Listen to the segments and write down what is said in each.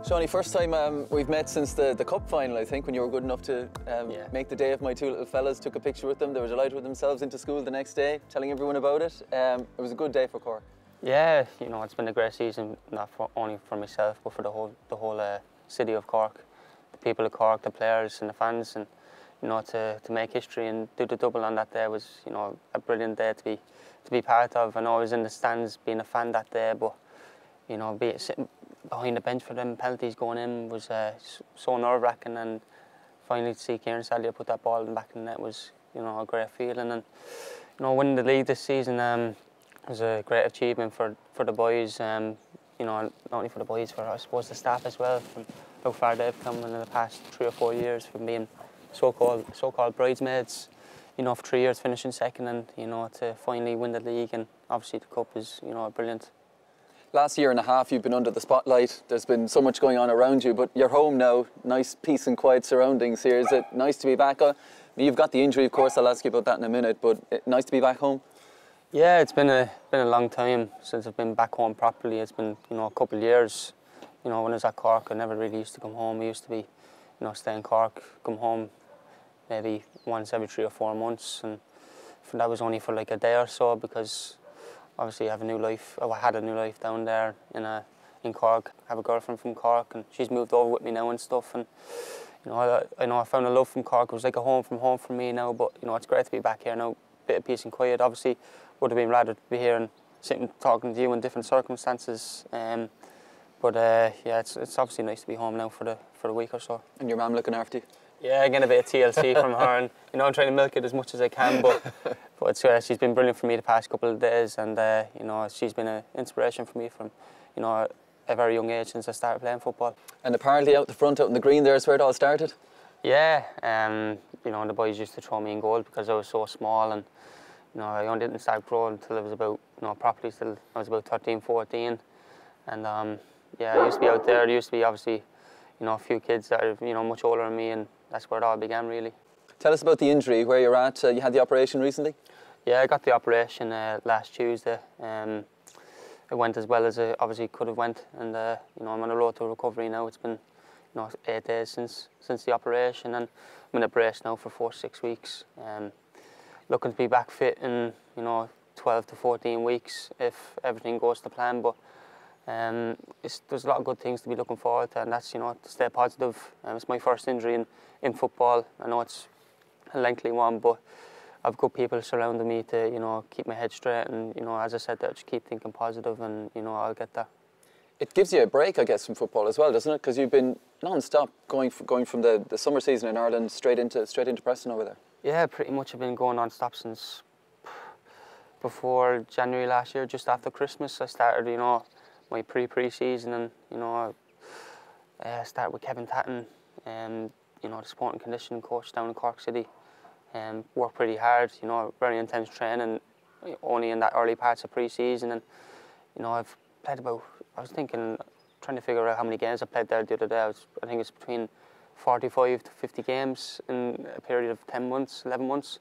Seáni, first time we've met since the cup final, I think, when you were good enough to make the day of my two little fellas, took a picture with them. They were delighted with themselves, into school the next day, telling everyone about it. It was a good day for Cork. Yeah, you know, it's been a great season, not only for myself, but for the whole city of Cork, the people of Cork, the players and the fans, and you know, to make history and do the double on that day was, you know, a brilliant day to be part of. I know I was in the stands being a fan that day, but you know, sitting behind the bench for them penalties going in was so nerve-wracking, and finally to see Kieran Salyer put that ball in the back of the net was, you know, a great feeling. And you know, winning the league this season was a great achievement for the boys. You know, not only for the boys, for I suppose the staff as well, from how far they've come in the past 3 or 4 years, from being so-called bridesmaids, you know, for 3 years finishing second, and you know, to finally win the league and obviously the cup is, you know, brilliant. Last year and a half you've been under the spotlight. There's been so much going on around you, but you're home now. Nice peace and quiet surroundings here. Is it nice to be back? You've got the injury, of course. I'll ask you about that in a minute. But nice to be back home. Yeah, it's been a long time since I've been back home properly. It's been, you know, a couple of years. You know, when I was at Cork, I never really used to come home. I used to be, you know, stay in Cork, come home maybe once every 3 or 4 months, and that was only for like a day or so, because obviously I have a new life. I had a new life down there in Cork. I have a girlfriend from Cork, and she's moved over with me now and stuff. And you know, I found a love from Cork. It was like a home for me now. But you know, it's great to be back here now. Bit of peace and quiet. Obviously, would have been rather to be here and sitting talking to you in different circumstances. But yeah, it's obviously nice to be home now for a week or so. And your mum looking after you? Yeah, getting a bit of TLC from her, and you know, I'm trying to milk it as much as I can, but she's been brilliant for me the past couple of days, and you know, she's been an inspiration for me from, you know, a very young age since I started playing football. And apparently out the front, out in the green there is where it all started? Yeah, you know, the boys used to throw me in goal because I was so small, and you know, I only didn't start growing until I was about, you know, properly till I was about 13, 14, and yeah, I used to be out there. There used to be obviously, you know, a few kids that are, you know, much older than me, and that's where it all began, really. Tell us about the injury, where you're at. You had the operation recently? Yeah, I got the operation last Tuesday. It went as well as it obviously could have went, and you know, I'm on the road to recovery now. It's been, you know, 8 days since the operation, and I'm in a brace now for 4 to 6 weeks. Looking to be back fit in, you know, 12 to 14 weeks if everything goes to plan. But there's a lot of good things to be looking forward to, and that's, you know, to stay positive. It's my first injury in football. I know it's a lengthy one, but I've got people surrounding me to, you know, keep my head straight, and you know, as I said, that just keep thinking positive, and you know, I'll get that. It gives you a break, I guess, from football as well, doesn't it? Because you've been non-stop going from the summer season in Ireland straight into Preston over there. Yeah, pretty much I've been going non-stop since before January last year, just after Christmas. I started, you know, my pre-season, and you know, I started with Kevin Tatton, you know, the sport and conditioning coach down in Cork City. Worked pretty hard, you know, very intense training, only in that early parts of pre-season, and you know, I've played about, I was thinking, trying to figure out how many games I played there the other day. I think it's between 45 to 50 games in a period of 10 months, 11 months.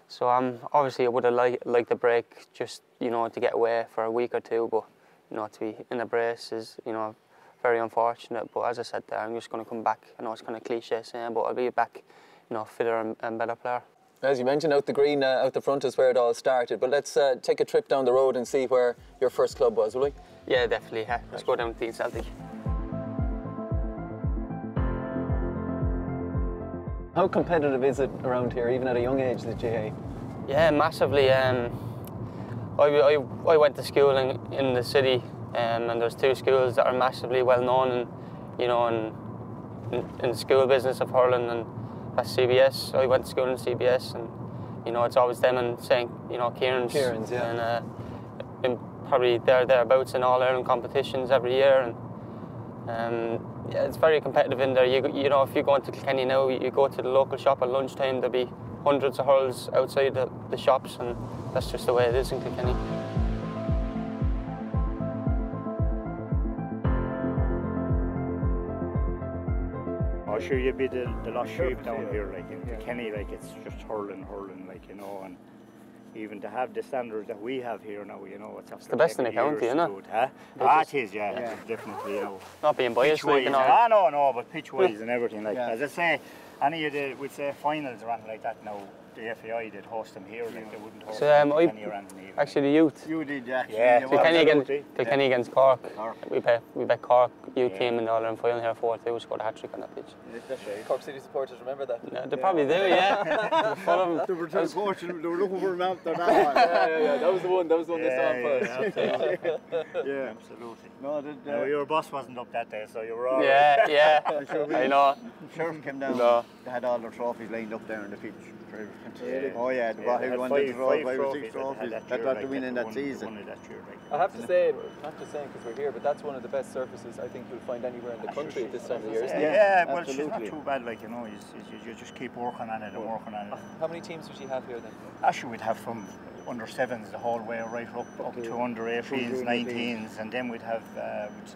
So obviously I would have liked a break, just, you know, to get away for a week or two, but you know, to be in a brace is, you know, very unfortunate. But as I said there, I'm just going to come back. I know it's kind of cliche saying, but I'll be back, you know, fitter and better player. As you mentioned, out the green, out the front is where it all started. But let's take a trip down the road and see where your first club was, will we? Yeah, definitely. Yeah. Let's go down to Dean Celtic. How competitive is it around here, even at a young age, the GAA? Yeah, massively. I went to school in the city, and there's 2 schools that are massively well known, and you know, in the school business of hurling, and that's CBS. I went to school in CBS, and you know, it's always them and St. You know, Kieran's, yeah. And been probably thereabouts in all Ireland competitions every year, and yeah, it's very competitive in there. You know, if you go into Kilkenny now, you go to the local shop at lunchtime, there'll be hundreds of hurls outside the shops, and that's just the way it is in Kilkenny. Oh, sure, you'd be the lost sheep down here, like in Kilkenny, like it's just hurling, like, you know, and even to have the standards that we have here now, you know, it's the best in the county, isn't it? Huh? It is, yeah. Definitely, you know. Not being biased, like, you know. No, but pitch-wise and everything, like, as I say, any of the, we'd say, finals or anything like that now, the FAI did host them here, like they wouldn't host them or anything. Actually, the youth. You did, actually. Yeah. Kilkenny against Cork. We bet Cork youth team in the All-Ireland final here 4-2, scored a hat-trick on that pitch. That's right. Cork City supporters remember that? No, they probably do, yeah. They were looking for an after that one. Yeah. That was the one they saw on first. Yeah, absolutely. No, your boss wasn't up that day, so you were all right. Yeah. I know. Sherman came down. No. They had all their trophies lined up there on the pitch. Yeah. Oh yeah, they won the 5 or 6 trophies. That's what they win in that season. I have to say, not just saying because we're here, but that's one of the best surfaces I think you'll find anywhere in the country at this time of year, isn't it? Yeah, well, it's not too bad, like, you know, you just keep working on it and working on it. How many teams would you have here then? Actually, we'd have from under 7s the whole way right up to under 18s, 19s, and then we'd have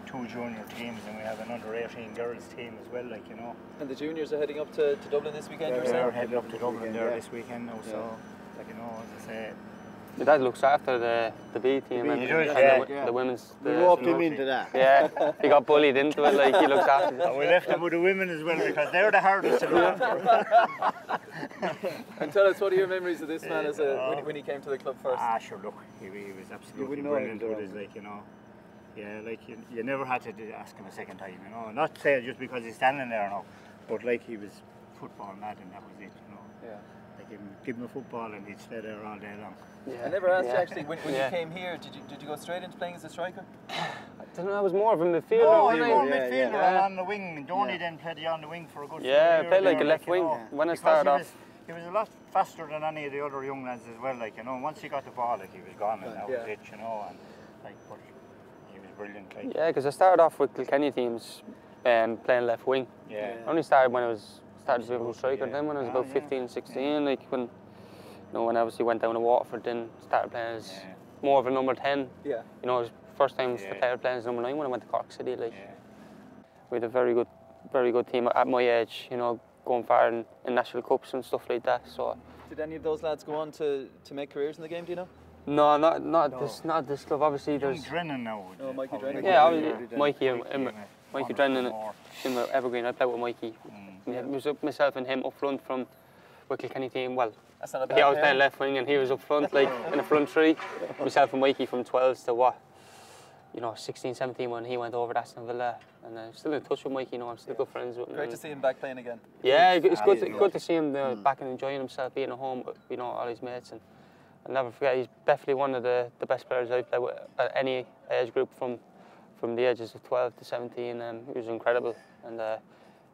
2 junior teams, and we have an under 18 girls team as well, like, you know. And the juniors are heading up to Dublin this weekend, you're saying? They're heading up to Dublin there this weekend now, so, like, you know, as I say. My dad looks after the B team and the women's. We roped him into that. Yeah, he got bullied into it, like he looks after them. And we left him with the women as well because they're the hardest to look after. And tell us, what are your memories of this man as when he came to the club first? Sure, look, he was absolutely brilliant with his, like, you know. Yeah, like, you never had to ask him a second time, you know. Not to say just because he's standing there now, but like he was football mad and that was it, you know. Yeah. Like, give him a football and he'd stay there all day long. I never asked you actually, when you came here, did you go straight into playing as a striker? I don't know, I was more of a midfielder. No, you were a midfielder and on the wing. Donny then played on the wing for a good few years. Yeah, I played like a left wing when I started off. He was a lot faster than any of the other young lads as well, like, you know. Once he got the ball, like, he was gone and that was it, you know. And like, but he was brilliant, like. Yeah, because I started off with Kilkenny teams playing left wing. Yeah. I only started when I started to be a striker. Then when I was about 15, 16, like when when I obviously went down to Waterford, then started playing as more of a number 10. Yeah. You know, it was first time started playing as number 9 when I went to Cork City. Like, we had a very good team at my age. You know, going far in national cups and stuff like that. So. Did any of those lads go on to make careers in the game? Do you know? No, not this club. Obviously, there's. Drennan now. Oh, Mikey Drennan. Yeah, Mikey Drennan in Evergreen. I played with Mikey. It was myself and him up front from the Kilkenny team. Well, that's not a bad I was playing left wing and he was up front, like in the front three. Myself and Mikey from 12s to 16, 17 when he went over to Aston Villa. And I'm still in touch with Mikey, I'm still good friends with him. Great to see him back playing again. Yeah, it's good to see him back and enjoying himself, being at home with all his mates. And I'll never forget, he's definitely one of the best players I've played with at any age group from the ages of 12 to 17. He was incredible.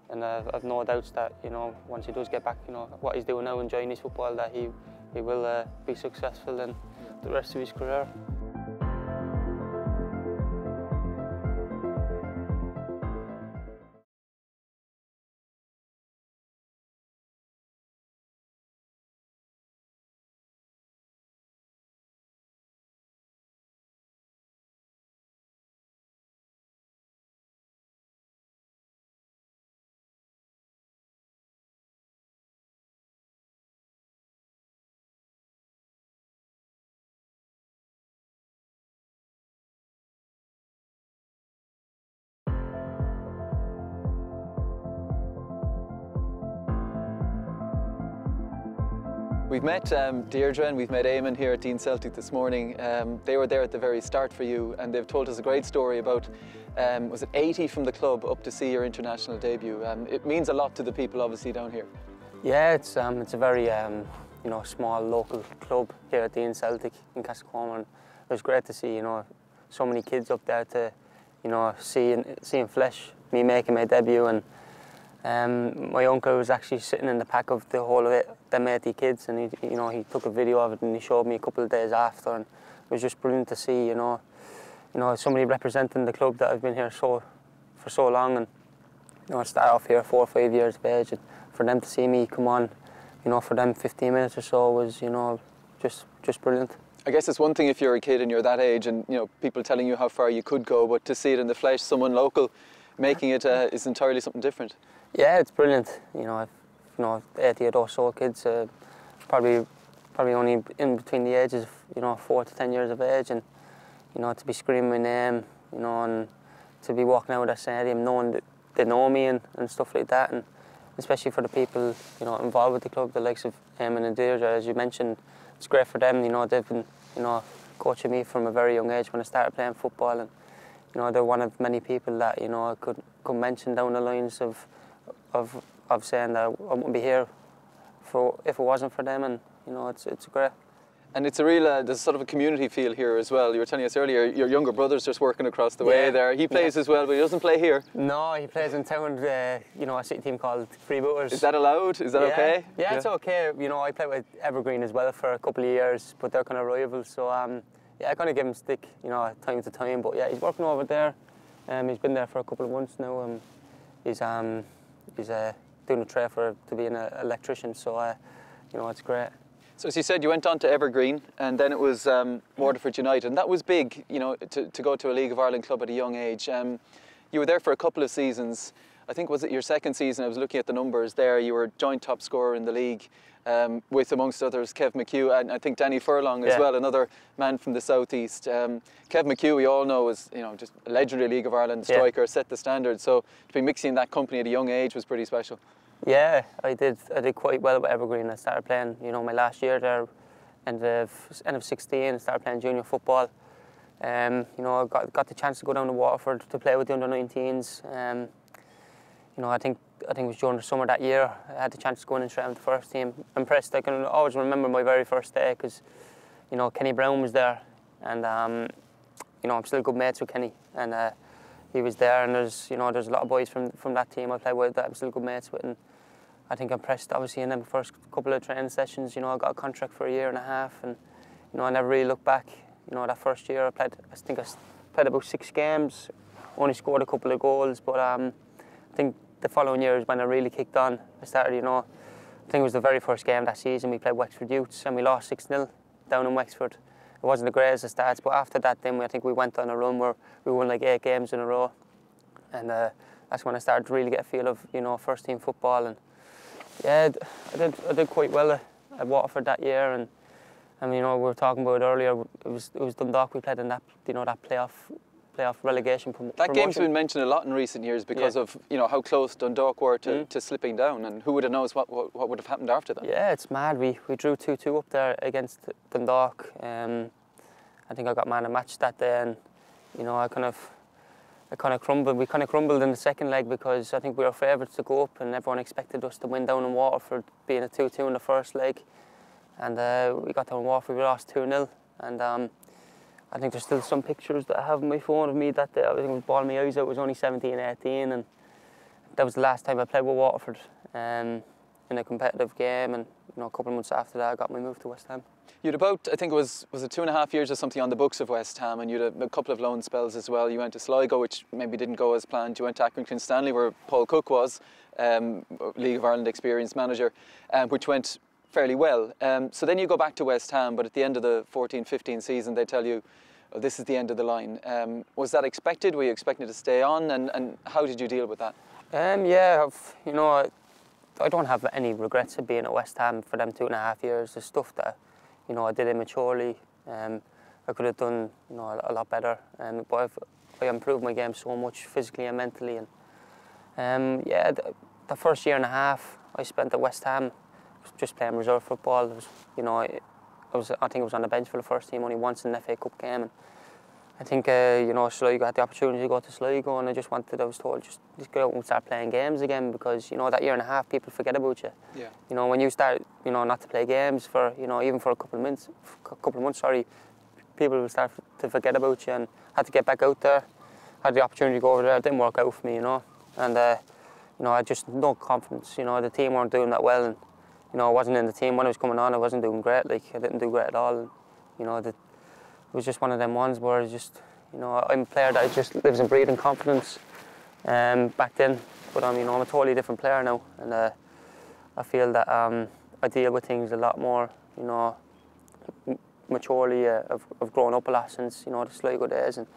And I've no doubts that, once he does get back, what he's doing now, enjoying his football, that he will be successful in the rest of his career. We've met Deirdre and we've met Eamon here at Dean Celtic this morning. They were there at the very start for you and they've told us a great story about, was it 80 from the club up to see your international debut? It means a lot to the people obviously down here. Yeah, it's a very small local club here at Dean Celtic in Castlecombe, and it was great to see so many kids up there to see in flesh me making my debut. And my uncle was actually sitting in the pack of the whole of it, them 80 kids, and he took a video of it and he showed me a couple of days after, and it was just brilliant to see somebody representing the club that I've been here for so long, and I start off here 4 or 5 years of age, and for them to see me come on, for them 15 minutes or so was just brilliant. I guess it's one thing if you're a kid and you're that age and people telling you how far you could go, but to see it in the flesh, someone local making it is entirely something different. Yeah, it's brilliant. 80 of those kids, probably probably only in between the ages of, you know, 4 to 10 years of age, and, you know, to be screaming my name, you know, and to be walking out of that stadium knowing that they know me and stuff like that, and especially for the people, you know, involved with the club, the likes of Eamon and Deirdre, as you mentioned, it's great for them. You know, they've been, you know, coaching me from a very young age when I started playing football, and, you know, they're one of many people that, you know, I could mention down the lines of saying that I wouldn't be here if it wasn't for them, and, you know, it's great. And it's a real, there's sort of a community feel here as well. You were telling us earlier, your younger brother's just working across the way there. He plays as well, but he doesn't play here. No, he plays in town, you know, a city team called Freebooters. Is that allowed? Is that okay? Yeah, it's okay. You know, I play with Evergreen as well for a couple of years, but they're kind of rivals. So, yeah, I kind of give him stick, you know, time to time. But yeah, he's working over there. He's been there for a couple of months now. He's doing a tray to be an electrician. So, you know, it's great. So as you said, you went on to Evergreen, and then it was Waterford United, and that was big, you know, to go to a League of Ireland club at a young age. You were there for a couple of seasons. I think, was it your second season? I was looking at the numbers there. You were joint top scorer in the league with, amongst others, Kev McHugh and I think Danny Furlong as well, another man from the southeast. Kev McHugh, we all know, is, you know, just a legendary League of Ireland striker, set the standard. So to be mixing that company at a young age was pretty special. Yeah, I did quite well with Evergreen. I started playing, you know, my last year there, end of 16, started playing junior football. You know, I got the chance to go down to Waterford to play with the under-19s. You know, I think it was during the summer that year I had the chance to go in and train with the first team. Impressed. I can always remember my very first day because, you know, Kenny Brown was there, and you know, I'm still good mates with Kenny, and he was there, and there's a lot of boys from that team I play with that I'm still good mates with, and I think I'm impressed obviously in them first couple of training sessions. You know, I got a contract for a year and a half, and, you know, I never really looked back. You know, that first year I think I played about 6 games, only scored a couple of goals, but I think the following year is when I really kicked on. I started, you know, I think it was the very first game that season we played Wexford Youths and we lost 6-0 down in Wexford. It wasn't the greatest of starts, but after that then I think we went on a run where we won like 8 games in a row, and that's when I started to really get a feel of, you know, first team football. And yeah, I did quite well at Waterford that year, and you know, we were talking about it earlier. It was Dundalk we played in that, you know, that playoff relegation promotion. That game's been mentioned a lot in recent years because of, you know, how close Dundalk were to slipping down, and who would have known what would have happened after that. Yeah, it's mad. We drew 2-2 up there against Dundalk. I think I got man of match that day, and, you know, I kind of crumbled. We kind of crumbled in the second leg because I think we were favourites to go up, and everyone expected us to win down in Waterford, being a 2-2 in the first leg. And we got down in Waterford, we lost 2-0, and I think there's still some pictures that I have on my phone of me that day. I think I was bawling my eyes out. I was only 17, 18, and that was the last time I played with Waterford in a competitive game. And, you know, a couple of months after that, I got my move to West Ham. You had about, I think it was it 2.5 years or something on the books of West Ham, and you had a couple of loan spells as well. You went to Sligo, which maybe didn't go as planned. You went to Accrington Stanley, where Paul Cook was, League of Ireland experienced manager, which went fairly well. So then you go back to West Ham, but at the end of the 14-15 season, they tell you, oh, this is the end of the line. Was that expected? Were you expecting to stay on? And how did you deal with that? Yeah, you know, I don't have any regrets of being at West Ham for them 2.5 years. The stuff that, you know, I did immaturely. I could have done, you know, a lot better. But I improved my game so much physically and mentally. And yeah, the first year and a half I spent at West Ham just playing reserve football. It was, you know, I think I was on the bench for the first team only once in the FA Cup game. And I think, you know, Sligo had the opportunity to go to Sligo, and I was told, just go out and start playing games again, because, you know, that year and a half people forget about you. Yeah. You know, when you start, you know, not to play games for, you know, even for a couple of months, people will start to forget about you, and had to get back out there. Had the opportunity to go over there. It didn't work out for me, you know. And, you know, I had just no confidence. You know, the team weren't doing that well, and, you know, I wasn't in the team when I was coming on. I wasn't doing great. Like, I didn't do great at all. And, you know, it was just one of them ones where I just, you know, I'm a player that just lives and breathes in confidence. Back then, but you know, I'm a totally different player now, and I feel that I deal with things a lot more, you know, maturely. I've grown up a lot since, you know, the Sligo days, and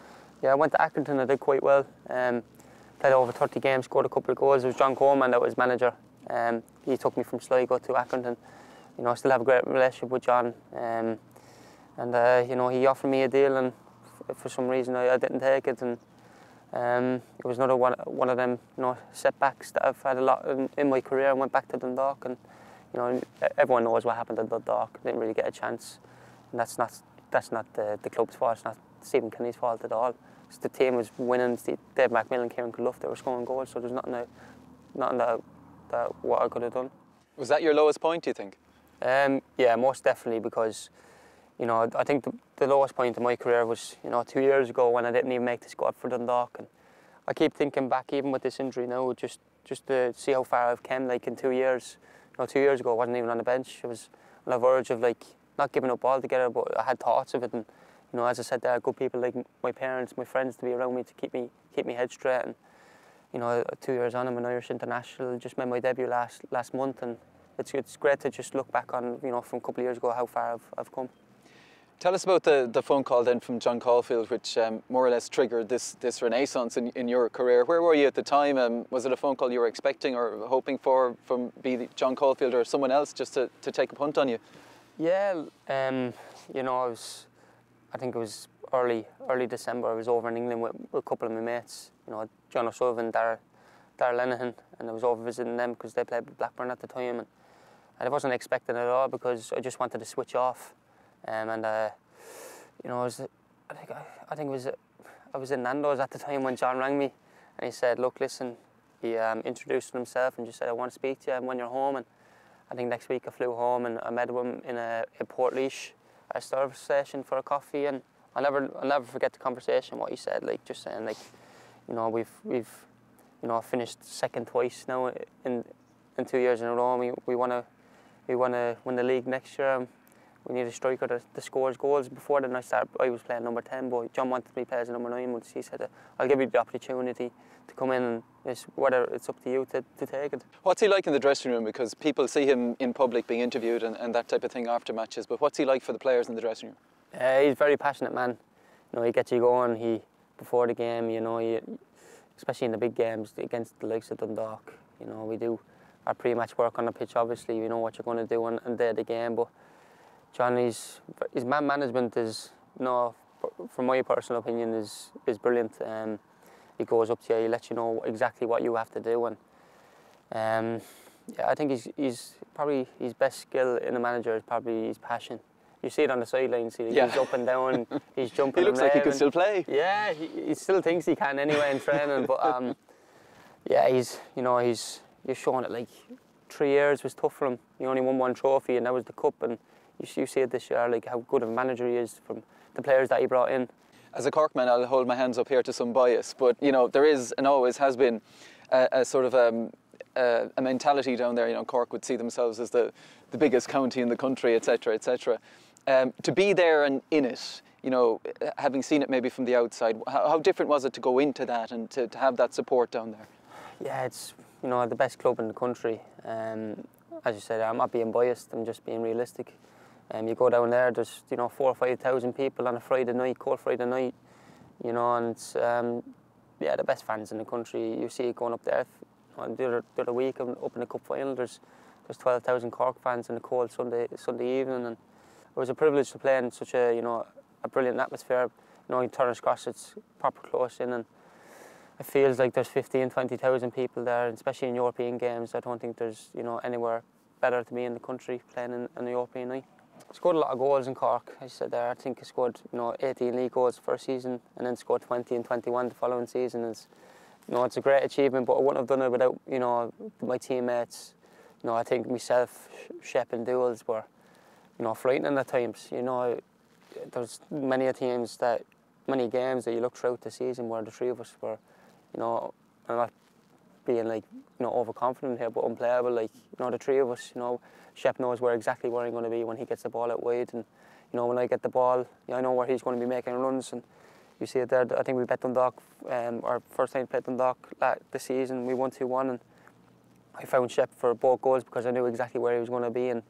yeah, I went to Accrington. I did quite well. Played over 30 games, scored a couple of goals. It was John Coleman that was manager. He took me from Sligo to Accrington. you know, I still have a great relationship with John. And you know, he offered me a deal, and for some reason I didn't take it. And it was another one of them, you know, setbacks that I've had a lot in my career. I went back to Dundalk, and you know, everyone knows what happened at Dundalk. I didn't really get a chance, and that's not the club's fault. It's not Stephen Kenny's fault at all. It's the team was winning. Dave McMillan, Kieran Clough, they were scoring goals, so there's nothing that what I could have done. Was that your lowest point, do you think? Yeah, most definitely, because you know, I think the lowest point in my career was, you know, 2 years ago when I didn't even make the squad for Dundalk. And I keep thinking back, even with this injury now, just to see how far I've come, like in 2 years. You know, 2 years ago I wasn't even on the bench. I was on the verge of like not giving up altogether, but I had thoughts of it. And you know, as I said, there are good people like my parents, my friends to be around me to keep me head straight. And you know, 2 years on, I'm an Irish international. Just made my debut last month, and it's great to just look back on, you know, from a couple of years ago how far I've come. Tell us about the phone call then from John Caulfield, which more or less triggered this renaissance in your career. Where were you at the time? Was it a phone call you were expecting or hoping for from John Caulfield or someone else just to take a punt on you? Yeah, you know, I think it was early December. I was over in England with a couple of my mates, you know, John O'Sullivan, Darragh Lenihan, and I was over visiting them because they played with Blackburn at the time, and I wasn't expecting it at all because I just wanted to switch off. And you know, I think I was in Nando's at the time when John rang me, and he said, "Look, listen." He introduced himself and just said, "I want to speak to you when you're home." And I think next week I flew home and I met him in Portlaoise at a service station for a coffee, and I'll never forget the conversation. What he said, like just saying, like, you know, we've you know, finished second twice now in 2 years in a row. We want to win the league next year. We need a striker that scores goals. Before then I was playing number 10, but John wanted me to play as a number 9, but he said, I'll give you the opportunity to come in, and whether it's up to you to take it. What's he like in the dressing room? Because people see him in public being interviewed and that type of thing after matches, but what's he like for the players in the dressing room? He's a very passionate man. You know, he gets you going. Before the game, you know, especially in the big games against the likes of Dundalk, you know, we do our pre-match work on the pitch. Obviously, you know what you're going to do on day of the game, but John, his man management is, you know, from my personal opinion, is brilliant. He goes up to you, he lets you know exactly what you have to do, and yeah, I think he's probably his best skill in a manager is probably his passion. You see it on the sidelines. He's up and down, he's jumping. He looks like he can still play. Yeah, he still thinks he can anyway in training, but yeah, you're showing it. Like 3 years was tough for him. He only won one trophy, and that was the cup. And you see it this year, like how good of a manager he is from the players that he brought in. As a Cork man, I'll hold my hands up here to some bias, but you know, there is and always has been a sort of a mentality down there. You know, Cork would see themselves as the biggest county in the country, etc., etc. To be there and in it, you know, having seen it maybe from the outside, how different was it to go into that and to have that support down there? Yeah, it's, you know, the best club in the country. As you said, I'm not being biased, I'm just being realistic. You go down there, there's, you know, 4,000 or 5,000 people on a Friday night, cold Friday night, you know, and it's, yeah, the best fans in the country. You see it going up there. The other week, up in the cup final, there's 12,000 Cork fans in a cold Sunday evening, and it was a privilege to play in such a, you know, a brilliant atmosphere. You know, in Turner's Cross, it's proper close in, and it feels like there's 15,000, 20,000 people there, and especially in European games. I don't think there's, you know, anywhere better to be in the country playing in a European night. Scored a lot of goals in Cork, as I said there. I think I scored, you know, 18 league goals first season, and then scored 20 and 21 the following season. You know, it's a great achievement, but I wouldn't have done it without, you know, my teammates. You know, I think myself, Shep and Dewells were, you know, frightening at times. You know, there's many games that you look throughout the season where the three of us were, you know, I'm not being like, you know, overconfident here, but unplayable. Like, you know, the three of us, you know, Shep knows exactly where I'm going to be when he gets the ball out wide, and you know, when I get the ball, you know, I know where he's going to be making runs. And you see it there. I think we bet Dundalk, our first time we played Dundalk this season. We won 2-1, and I found Shep for both goals because I knew exactly where he was going to be. And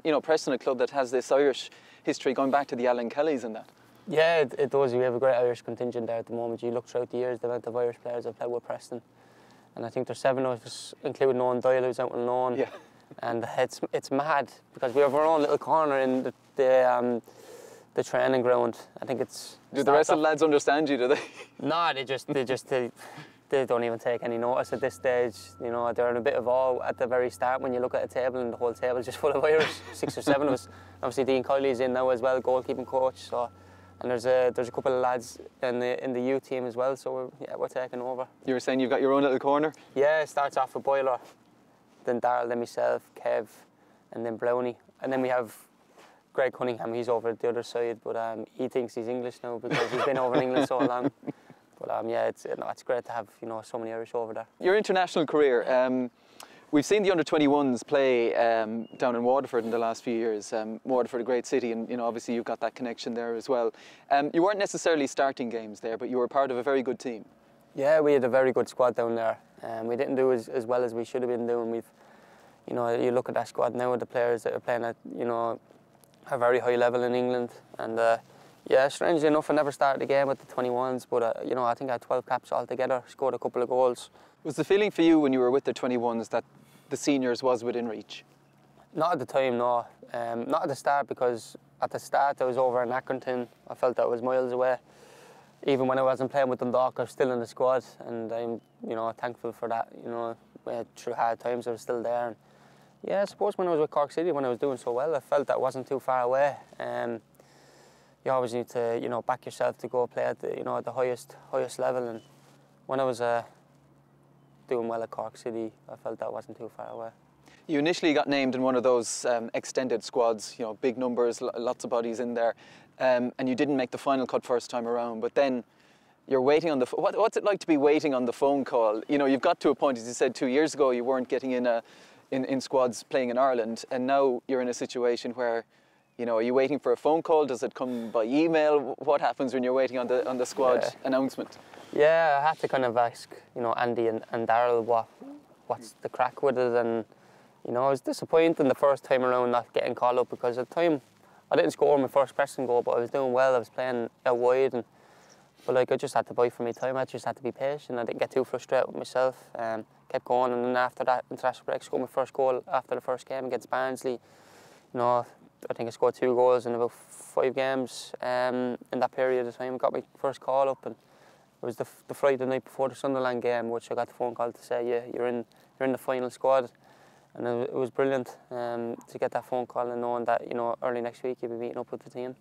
you know, Preston, a club that has this Irish history going back to the Alan Kellys and that. Yeah, it does. We have a great Irish contingent there at the moment. You look throughout the years, the amount of Irish players that played with Preston, and I think there's 7 of us, including Owen Doyle, who's out on loan. Yeah. And it's mad because we have our own little corner in the training ground. I think it's. Do the rest of the lads understand you? Do they? No, they don't even take any notice at this stage. You know, they're in a bit of awe at the very start when you look at a table and the whole table is just full of Irish, 6 or 7 of us. Obviously, Dean Kiley's in now as well, goalkeeping coach. So, and there's a couple of lads in the youth team as well. So we're taking over. You were saying you've got your own little corner. Yeah, it starts off with Boiler, then Darrell, then myself, Kev, and then Brownie, and then we have Greg Cunningham. He's over at the other side, but he thinks he's English now because he's been over in England so long. But yeah, it's great to have so many Irish over there. Your international career. We've seen the under-21s play down in Waterford in the last few years. Waterford, a great city, and obviously you've got that connection there as well. You weren't necessarily starting games there, but you were part of a very good team. Yeah, we had a very good squad down there. We didn't do as well as we should have been doing. You look at that squad now, the players that are playing at a very high level in England, and yeah, strangely enough, I never started a game with the 21s, but I think I had 12 caps altogether, scored a couple of goals. Was the feeling for you when you were with the 21s that the seniors was within reach? Not at the time, no. Not at the start, because at the start I was over in Accrington. I felt that I was miles away. Even when I wasn't playing with Dundalk, I was still in the squad, and I'm thankful for that. Through hard times I was still there. And yeah, I suppose when I was with Cork City, when I was doing so well, I felt that I wasn't too far away. You always need to back yourself to go play at the highest level, and when I was doing well at Cork City, I felt that I wasn't too far away. You initially got named in one of those extended squads, big numbers, lots of bodies in there, and you didn't make the final cut first time around, but then you're waiting on the what's it like to be waiting on the phone call? You've got to a point, as you said 2 years ago, you weren't getting in squads playing in Ireland, and now you're in a situation where are you waiting for a phone call? Does it come by email? What happens when you're waiting on the squad announcement? Yeah, I had to kind of ask Andy and Darrell what's the crack with it, and I was disappointed the first time around not getting called up, because at the time I didn't score my first pressing goal, but I was doing well. I was playing out wide, but I just had to bide for my time. I just had to be patient. I didn't get too frustrated with myself. Kept going, and then after that, international break, scored my first goal after the first game against Barnsley. I think I scored 2 goals in about 5 games in that period of time. I got my first call up, and it was the Friday night before the Sunderland game, which I got the phone call to say, yeah, you're in the final squad, and it was brilliant to get that phone call and knowing that early next week you'll be meeting up with the team.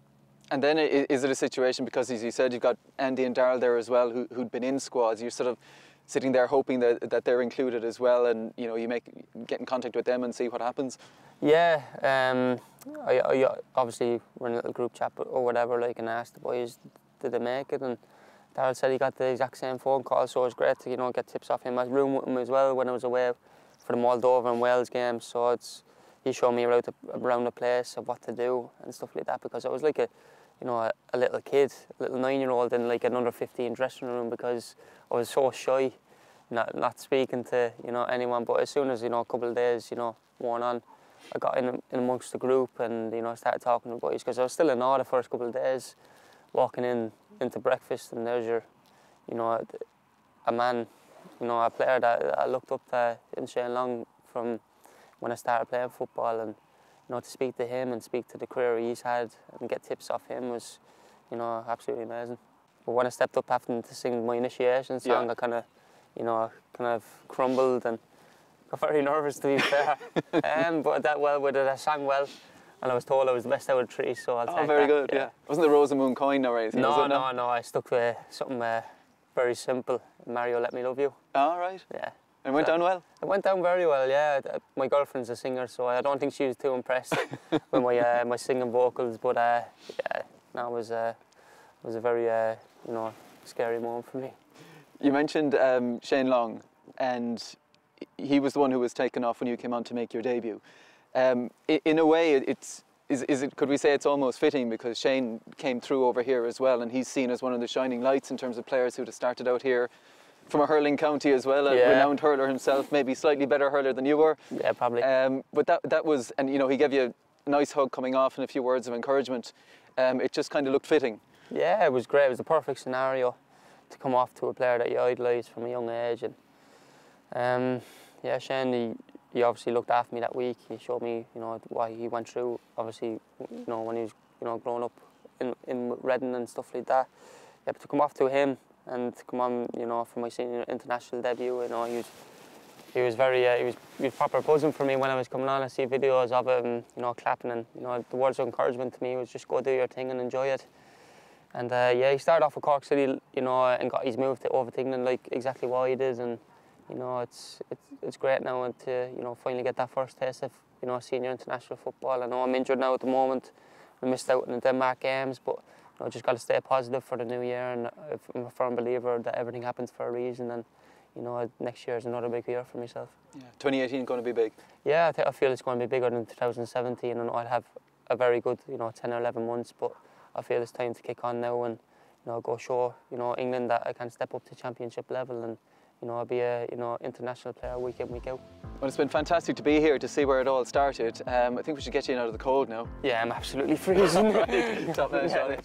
And then is it a situation, because as you said, you've got Andy and Darrell there as well, who'd been in squads. You're sort of sitting there hoping that they're included as well, and you get in contact with them and see what happens. Yeah, I obviously we're in a little group chat or whatever, and asked the boys, did they make it? And Darrell said he got the exact same phone call, so it was great to get tips off him. I was rooming with him as well when I was away for the Moldova and Wales games, so he showed me around the place of what to do and stuff like that, because I was like a little kid, a little 9-year-old in like an under 15 dressing room, because I was so shy, not speaking to anyone. But as soon as a couple of days worn on, I got in amongst the group and started talking to the boys, because I was still in awe the first couple of days, walking into breakfast, and there's your a man, a player that I looked up to in Shane Long from when I started playing football, and to speak to him and speak to the career he's had and get tips off him was absolutely amazing. But when I stepped up having to sing my initiation song, I kind of crumbled and got very nervous, to be fair. But I dealt well with it. I sang well, and I was told I was the best out of 3, so I'll take that. Oh, very good, yeah. Wasn't the Rose and Moon coin or anything? No, I stuck with something very simple. Mario, Let Me Love You. All right. Yeah. And it went down well? It went down very well, yeah. My girlfriend's a singer, so I don't think she was too impressed with my singing vocals, but yeah, no, it was a very scary moment for me. You mentioned Shane Long, and he was the one who was taken off when you came on to make your debut. In a way, could we say it's almost fitting, because Shane came through over here as well, and he's seen as one of the shining lights in terms of players who'd have started out here from a hurling county as well, a renowned hurler himself, maybe slightly better hurler than you were. Yeah, probably. But that was, and he gave you a nice hug coming off and a few words of encouragement. It just kind of looked fitting. Yeah, it was great. It was the perfect scenario to come off to a player that you idolise from a young age. And yeah, Shane, he obviously looked after me that week. He showed me, you know, what he went through. Obviously, you know, when he was, you know, growing up in Redden and stuff like that. Yeah, but to come off to him and to come on, you know, for my senior international debut, you know, he was very, he was proper buzzing for me when I was coming on. I see videos of him, you know, clapping, and you know, the words of encouragement to me was just go do your thing and enjoy it. And yeah, he started off with Cork City, you know, and got his move over to England like exactly why he did, and you know, it's great now and to, you know, finally get that first taste of, you know, senior international football. I know I'm injured now at the moment. I missed out on the Denmark games, but you know, just got to stay positive for the new year, and I'm a firm believer that everything happens for a reason, and you know, next year is another big year for myself. Yeah. 2018 going to be big? Yeah, I feel it's going to be bigger than 2017, and I'll have a very good, you know, 10 or 11 months, but I feel it's time to kick on now and, you know, go show, you know, England that I can step up to championship level and, you know, I'll be a, you know, international player week in, week out. Well, it's been fantastic to be here to see where it all started. I think we should get you in out of the cold now. Yeah, I'm absolutely freezing. Top man, Seáni.